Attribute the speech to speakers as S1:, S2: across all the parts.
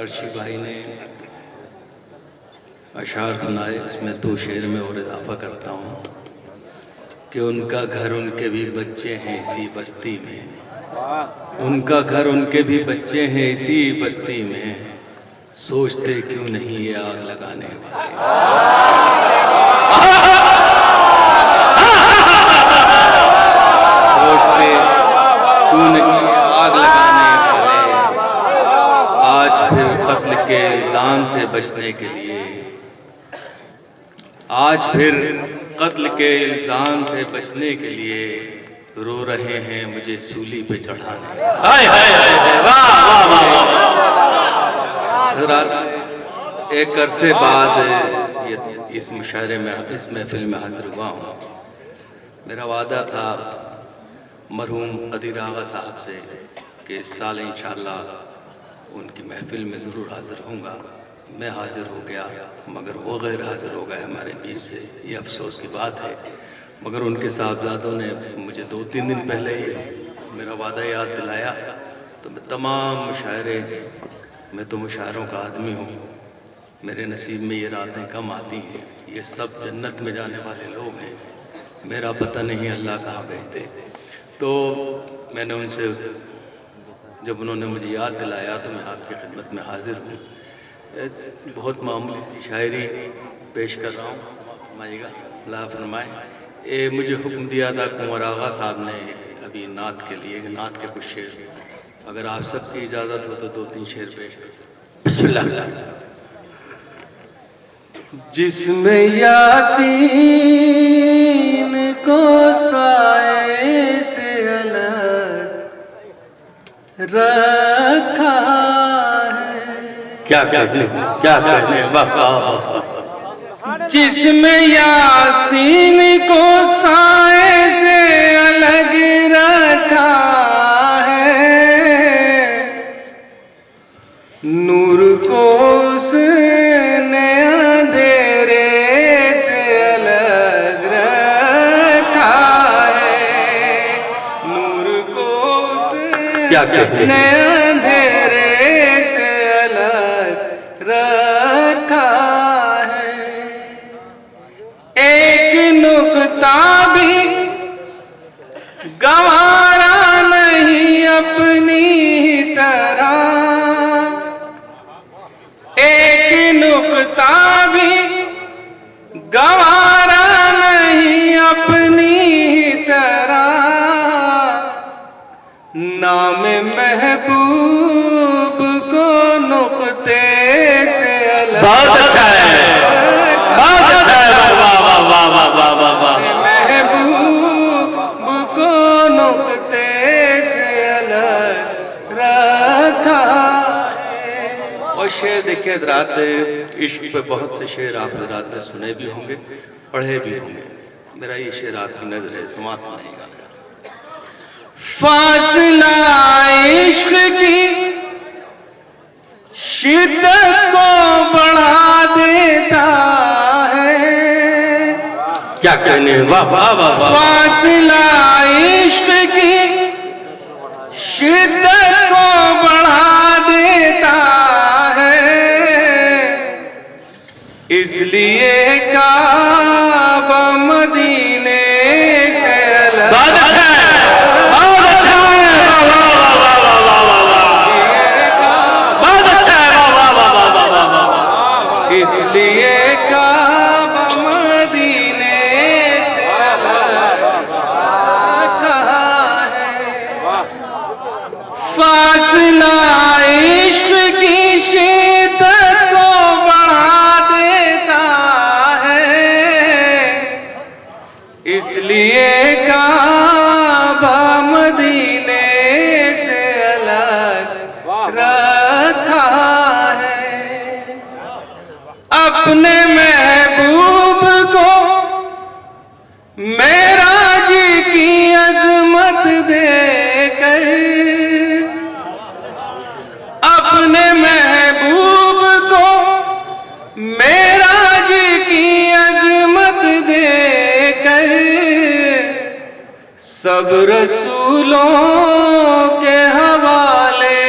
S1: अर्शी भाई ने अशार सुनाए, उसमें 2 शेर में और इजाफा करता हूँ कि उनका घर उनके भी बच्चे हैं इसी बस्ती में, उनका घर उनके भी बच्चे हैं इसी बस्ती में, सोचते क्यों नहीं ये आग लगाने वाले। सोचते क्यों नहीं ये आग लगाने वाले। आज फिर कत्ल के इल्जाम से बचने के लिए, आज फिर कत्ल के इल्जाम से बचने के लिए रो रहे हैं मुझे सूली पे चढ़ाने। हाय हाय हाय, वाह वाह वाह। एक अरसे बाद इस मुशायरे में, इस महफिल में हाजिर हुआ हूँ। मेरा वादा था मरहूम कदीर आगा साहब से कि इस साल इंशाअल्लाह उनकी महफिल में ज़रूर हाजिर होऊंगा। मैं हाजिर हो गया मगर वो गैर हाजिर हो गए हमारे बीच से, ये अफसोस की बात है। मगर उनके साहबजादों ने मुझे 2-3 दिन पहले ही मेरा वादा याद दिलाया, तो मैं तमाम मुशायरे, मैं तो मुशायरों का आदमी हूँ, मेरे नसीब में ये रातें कम आती हैं। ये सब जन्नत में जाने वाले लोग हैं, मेरा पता नहीं अल्लाह कहाँ भेजते। तो मैंने उनसे, जब उन्होंने मुझे याद दिलाया तो मैं आपकी खिदमत में हाजिर हूँ। बहुत मामूली सी शायरी पेश कर रहा हूँ, फरमाइएगा, अल्लाह फरमाए। मुझे हुक्म दिया था कुंवर आगा साहब ने अभी नात के लिए, नात के कुछ शेर, अगर आप सबकी इजाज़त हो तो 2-3 शेर पेश कर। बिस्मिल्लाह। जिसमें यासीन को साए से अलग रखा है, क्या कहने बाबा। जिसमें यासीन को साए से अलग रखा है, नूर को उसने अंधेरे से अलग रखा है, नूर को उसने अंधेरे से अलग रखा है। एक नुक्ता भी गंवारा नहीं अपनी तरह, एक नुक्ता भी गंवारा नहीं अपनी तरह, नाम महबूब को नुक्ते से अलग। बहुत अच्छा है, बहुत अच्छा है, वाह वाह वाह वाह वाह वाह वाह। महबूब को नुक्ते से अलग रखा है। और शेर देखिए हज़रात, इश्क पे बहुत से शेर आप हज़रात ने सुने भी होंगे, पढ़े भी होंगे। मेरा ये शेर आपकी नजर समात आएगा। फासला इश्क की शिद्दत को बढ़ा देता है, क्या कहने वाह वाह वाह। फासला इश्क की शिद्दत को बढ़ा देता है, इसलिए काबा मदीने से अलग। बहुत अच्छा है, बहुत अच्छा है, वाह वाह वाह वाह वाह वाह, बहुत अच्छा है, वाह वाह वाह वाह वाह वाह। इसलिए काबा मदीने से अलग कहा है। फासला इश्क की शिद्दत को बढ़ा देता है, इसलिए काबा मदीने से अलग रखा है। अपने महबूब को मेराज की अजमत देकर, अपने महबूब को मेराज की अजमत देकर, सब रसूलों के हवाले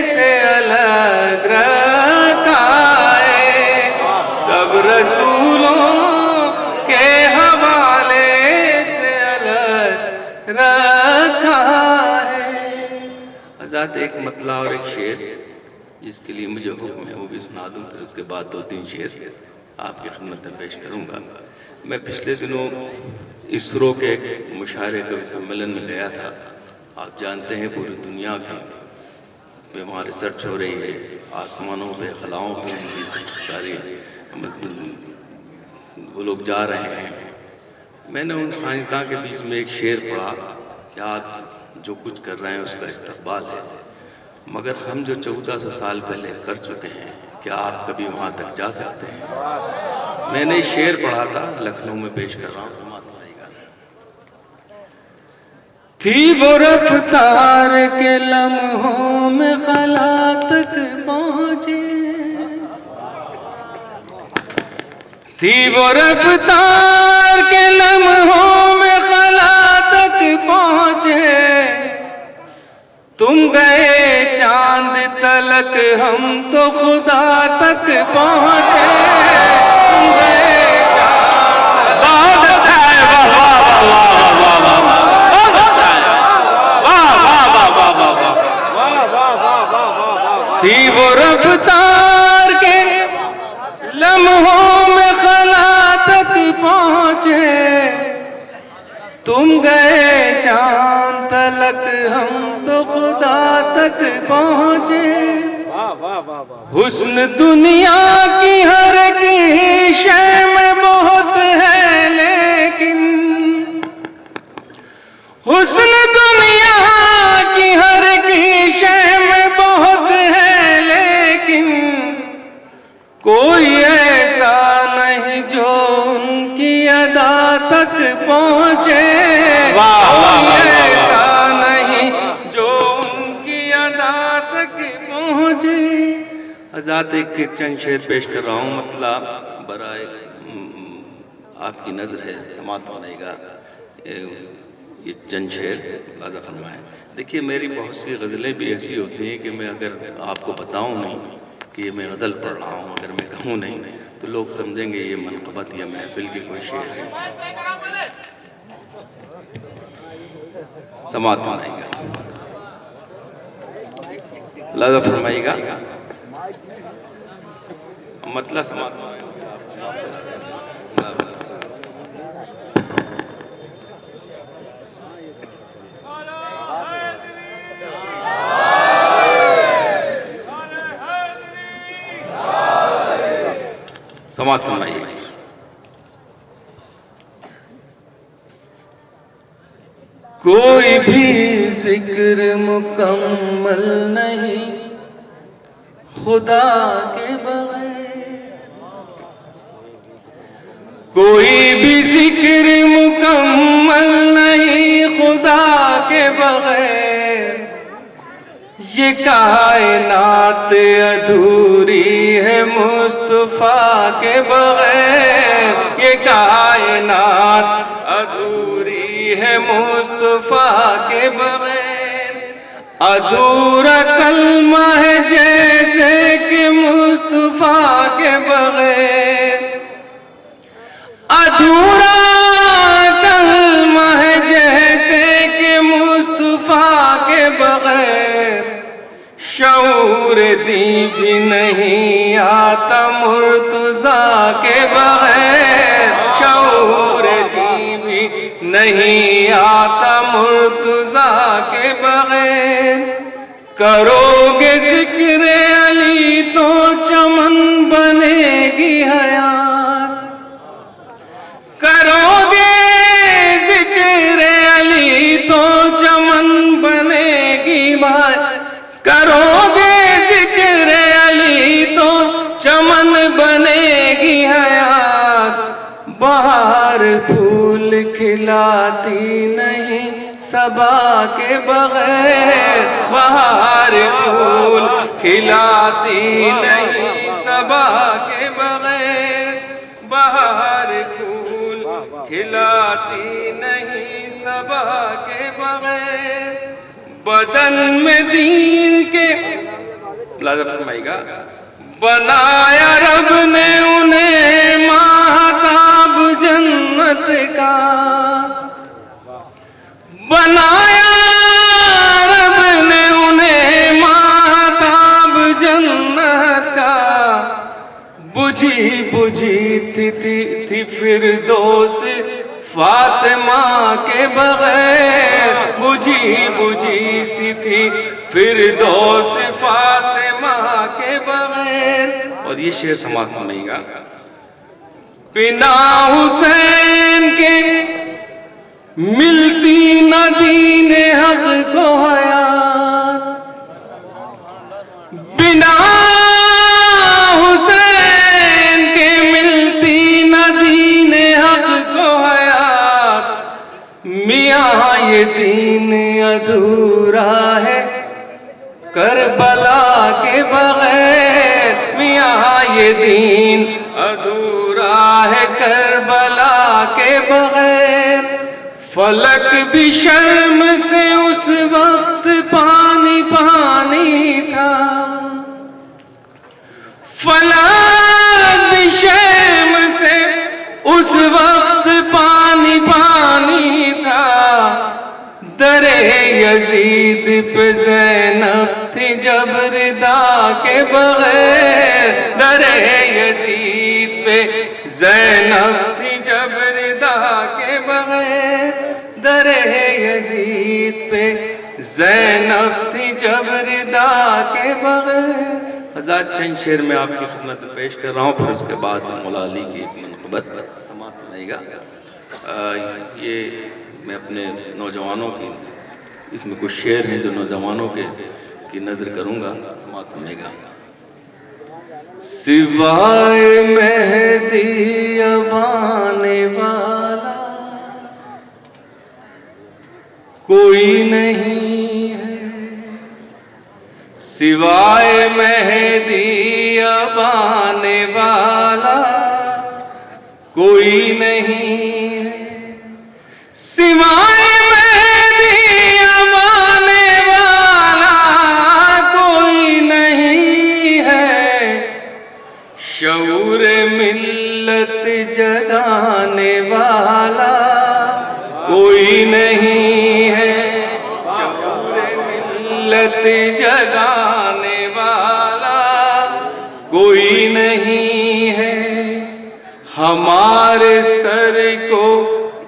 S1: से अलग रसूलों के हवाले से अलग रखा है। आजाद एक मतला और एक शेर जिसके लिए मुझे हुक्म है वो भी सुना दूं, फिर उसके बाद 2-3 शेर आपकी खिदमत में पेश करूंगा। मैं पिछले दिनों इसरो के एक मुशायरे कवि सम्मेलन में गया था। आप जानते हैं पूरी दुनिया की वहाँ रिसर्च हो रही है, आसमानों पे खलाओं पे सारे वो लोग जा रहे हैं। मैंने उन साइंसदान के बीच में एक शेर पढ़ा कि आप जो कुछ कर रहे हैं उसका इस्तकबाल है, मगर हम जो 1400 साल पहले कर चुके हैं क्या आप कभी वहाँ तक जा सकते हैं। मैंने शेर पढ़ा था, लखनऊ में पेश कर रहा हूँ, समात आएगा। थी वो रफ्तार के लम्हों में खला तक पहुँचे, थी वो रफ्तार के लम्हों में खला तक पहुँचे। तुम गए चांद तलक हम तो खुदा तक पहुँचे। तुम गए चांद बहुत अच्छा है, वाह वाह वाह वाह वाह वाह बहुत अच्छा है, वाह वाह वाह वाह वाह वाह वाह। थी वो रफ्तार के लम्हों में खला तक पहुँचे। तुम गए चांद तलक हम तो खुदा तक पहुँचे। हुस्न दुनिया की हर एक शय में बहुत है, लेकिन हुस्न दुनिया की हर एक शय में बहुत है, लेकिन कोई ऐसा नहीं जो उनकी अदा तक पहुँचे। कोई ऐसा नहीं जो उनकी अदा तक पहुँचे। आजाद एक चंद शेर पेश कर रहा हूँ, मतलब बराए आपकी नजर है, समात बनेगा ये चंद शेर वादा फरमाए। देखिए मेरी बहुत सी गज़लें भी ऐसी होती हैं कि मैं अगर आपको बताऊँ नहीं कि मैं गज़ल पढ़ रहा हूँ, अगर मैं कहूँ नहीं तो लोग समझेंगे ये मनक़बत या महफिल की कोई शेर है। समात बनाएगा, लाजा फरमाइएगा, मतलब समात समात फरमाइएगा। कोई भी जिक्र मुकम्मल नहीं खुदा के बगैर, कोई भी जिक्र मुकम्मल नहीं खुदा के बगैर। ये कायनात अधूरी है मुस्तफा के बगैर। ये कायनात अधूरी है मुस्तफा के बगैर। अधूरा कलमा है जैसे कि मुस्तफा के बगैर। अधूरा कलमा है जैसे कि मुस्तफा के बगैर। शऊर दी भी नहीं आता मुर्तज़ा के बगैर। शऊर दी भी नहीं आता मुर्तज़ा के बगैर। करोगे जिक्र अली तो चमन बनेगी हयात। करोगे जिक्र अली तो चमन बनेगी भाई। करोगे जिक्र अली तो चमन बनेगी हयात। बाहर फूल खिलाती नहीं सबा के बगैर। बाहर फूल खिलाती नहीं सबा के बगैर। बाहर फूल खिलाती नहीं सबा के बगैर। बदन में दीन के लाज़ा फरमाइएगा, बनाया रब ने उन्हें महताब जन्नत का, बनाया रब ने उन्हें महताब जन्नत का। बुझी बुझी थी फिरदौस फातिमा के बगैर, बुझी बुझी सी थी फिरदौस फातिमा के बगैर। और ये शेर समाप्त होगा, बिना हुसैन के मिलती न दीन हक को हयात, बिना हुसैन के मिलती न दीन हक को हयात। मियाँ ये दीन अधूरा है करबला के बगैर, मियाँ ये दीन अधूरा है करबला के बगैर। फलक भी शर्म से उस वक्त पानी पानी था, फलक भी शर्म से उस वक्त पानी पानी था। दरे यजीद पे ज़ैनब थी जब रिदा के बगैर, दरे यजीद पे ज़ैनब थी जब रिदा के बगैर, दरे यजीद पे ज़ैनब थी जब रिदा के बगैर। हज़ार चंद शेर में आपकी खिदमत में पेश कर रहा हूँ, फिर उसके बाद मौला अली की मनक़बत समाप्त रहेगा। ये मैं अपने नौजवानों की, इसमें कुछ शेर हैं जो नौजवानों के की नज़र करूँगा, समाप्त होगा। सिवाय मेहदी अबाने वाला कोई नहीं है, सिवाय मेहदी अबाने वाला कोई नहीं है, सिवाय मेहदी अबाने वाला कोई नहीं है। शऊर मिल्लत जगाने वाला कोई नहीं है, शऊर मिल्लत जगाने वाला कोई नहीं है। हमारे सर को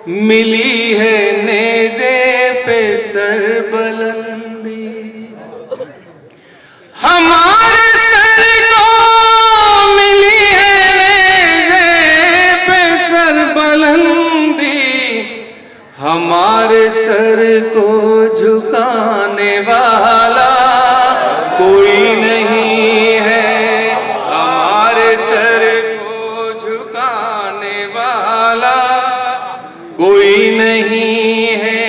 S1: मिली है नेज़े पे सरबलंदी, हमारे सर को मिली है नेज़े पे सरबलंदी। हमारे सर को झुकाने वाला कोई नहीं है, हमारे सर को झुकाने वाला कोई नहीं है।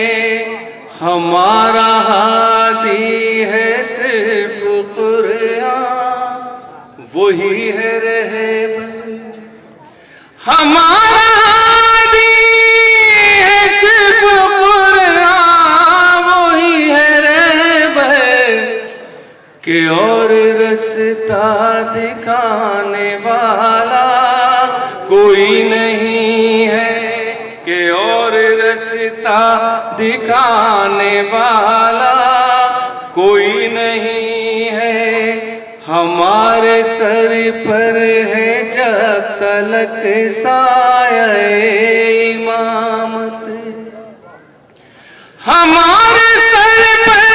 S1: हमारा हादी है सिर्फ कुरान, वही है रहबर। हमारा हादी है सिर्फ कुरान, वही है रहबर। के और रास्ता दिखाने वाला कोई नहीं है, के और रास्ता दिखाने वाला कोई नहीं है। हमारे सर पर है जब तलक साये इमामत, हमारे सर पर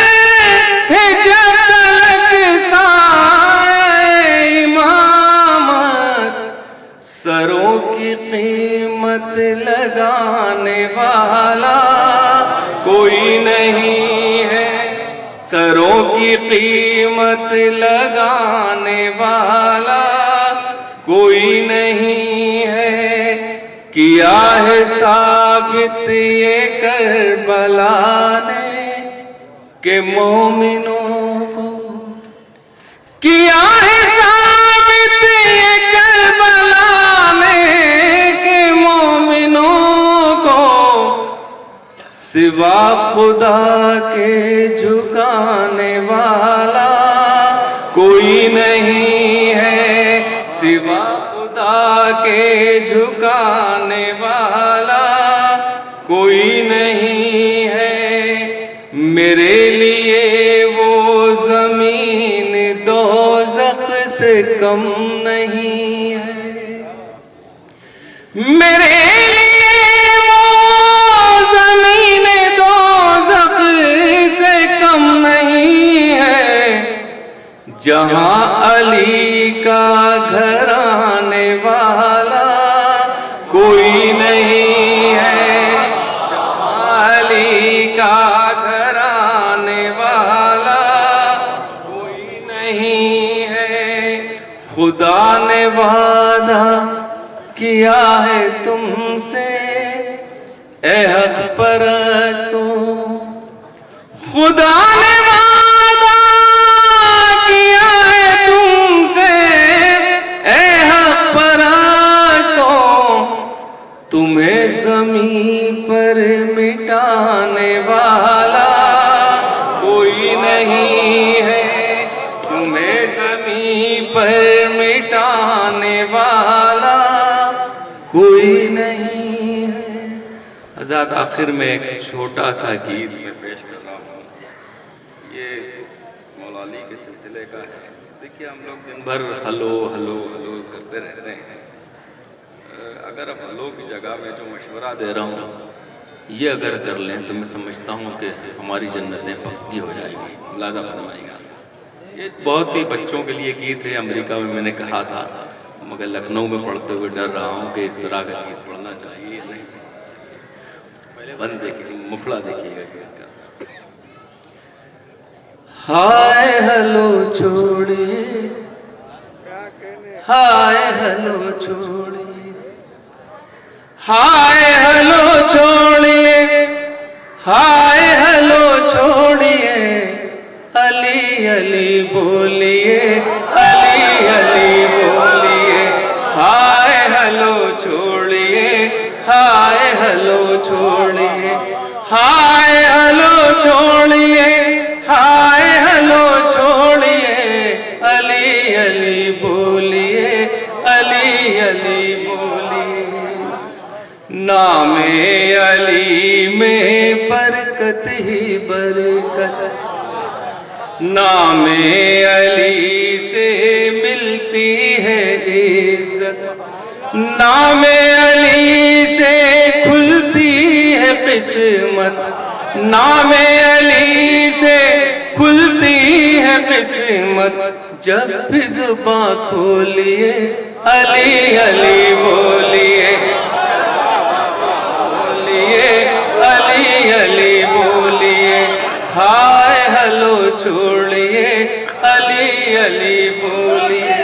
S1: है जब तलक साये इमामत। सरों की कीमत लगाने वाला कोई नहीं है, सरों की कीमत लगाने वाला कोई नहीं है। किया है साबित ये करबला ने के मोमिनों को, किया है साबित ये करबला ने के मोमिनों को। सिवा खुदा के झुकाने वाला कोई नहीं है, खुदा के झुकाने वाला कोई नहीं है, मेरे लिए वो जमीन दोज़ख से कम नहीं है, मेरे लिए वो जमीन दोज़ख से कम नहीं है, जहां अली का घर आने वाला कोई नहीं है, जहां अली का घर आने वाला कोई नहीं है। खुदा ने वादा किया है तुमसे ए हक परस्तों, खुदा ने वादा किया है तुमसे ए हक परस्तों, तुम्हें ज़मीन पर मिटाने वाला कोई नहीं है, तुम्हें ज़मीन पर मिटाने वाला कोई नहीं है। हज़रत आखिर में एक छोटा सा गीत में पेश कर रहा हूँ, ये मौला अली के सिलसिले का है। देखिए हम लोग दिन भर हलो हलो हलो करते रहते हैं, अगर अब हलो की जगह में जो मशवरा दे रहा हूँ ये अगर कर लें तो मैं समझता हूँ कि हमारी जन्नतें पक्की हो जाएंगी। मुलाजा फरमाएगा, ये बहुत ही बच्चों के लिए गीत है। अमेरिका में मैंने कहा था, मगर लखनऊ में पढ़ते हुए डर रहा हूँ कि इस तरह का गीत पढ़ना चाहिए या नहीं। पहले बंद देखिए, मुखड़ा देखिएगा गीत का। हाय हलो छोड़िए, हाय हलो छोड़िए, हाय हलो छोड़िए, हाय हलो छोड़िए, अली अली बोलिए, अली अली बोलिए, हाय हलो छोड़िए, हाय हलो छोड़िए, हाय हलो छोड़िए, हाय हलो छोड़िए, अली अली बोलिए, अली अली बोलिए। नामे अली में बरकत ही बरकत, नामे अली से मिलती है इज्जत, नामे अली से खुलती है किस्मत, नामे अली से खुलती है किस्मत, जब भी जुबां खोलिए अली अली बोलिए, बोलिए अली अली बोलिए, हाय हलो छोड़िए, अली अली बोलिए।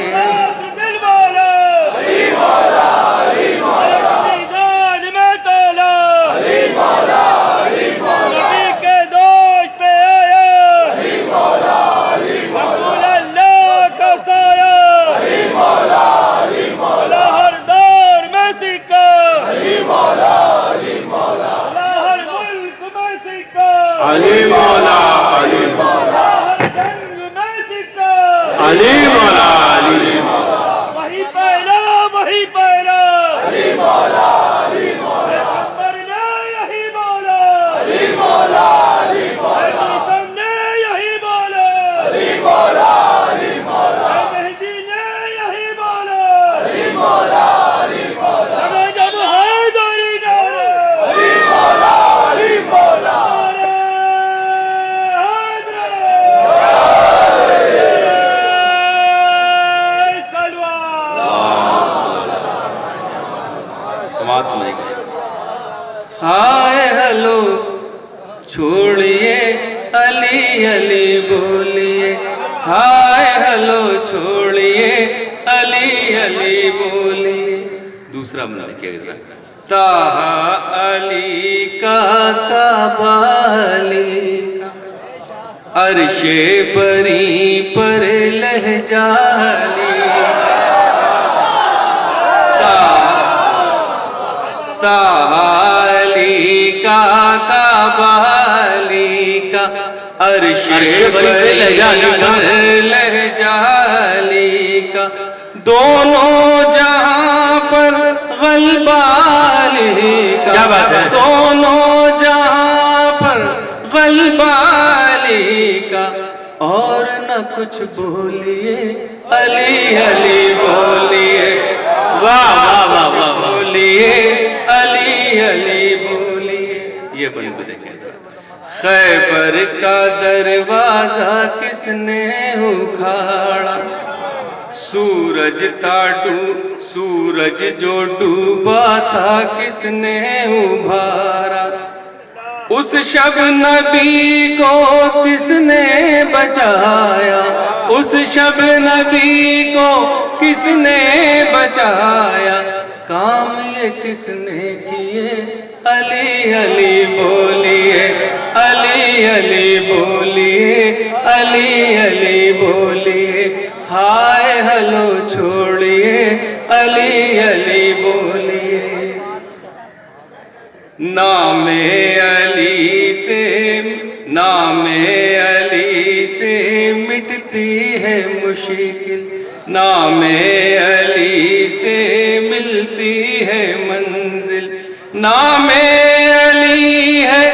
S2: अली मौला, अली मौला, अली मौला, अली मौला,
S3: वही पहला, वही पहला,
S2: अली मौला, अली मौला,
S3: ने यही बोला,
S2: अली मौला, अली मौला,
S3: ने यही बोला,
S2: अली मौला, अली मौला,
S3: मेहदी ने यही बोला,
S2: अली मौला, अली मौला,
S3: जब हैदरी नारे,
S2: अली मौला, अली मौला,
S1: हाय हलो छोड़िए, अली अली बोलिए, हाय हलो छोड़िए, अली अली बोलिए। दूसरा मन देखिएगा जरा, ताहा अली का काबा अली का, अर्शे बरी पर लहजा अली, ताली का काबा अली का, अर्शे बरी लहजा अली का, दोनों जहां पर गलबा अली का,
S4: क्या बात है?
S1: दोनों जहां पर गलबा अली का, और न कुछ बोलिए अली अली बोलिए,
S4: वाह वाह वाह वाह वाह।
S1: बोलिए अली अली बोलिए। ये बन को देखें, खैबर का दरवाजा किसने उखाड़ा, सूरज जो डूबा था किसने उभारा, उस शब नबी को किसने बचाया, उस शब नबी को किसने बचाया, काम ये किसने किए अली अली बोलिए, अली अली बोलिए, अली अली बोलिए, हाय हलो छोड़िए अली अली बोलिए। नामे अली से मिटती है मुश्किल, नामे अली से मिलती है मंजिल, नामे अली है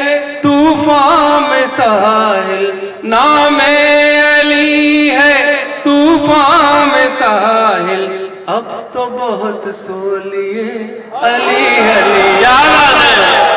S1: तूफान में साहिल, नामे अली है तूफान में साहिल, अब तो बहुत सो लिए अली अली।
S4: क्या बात है।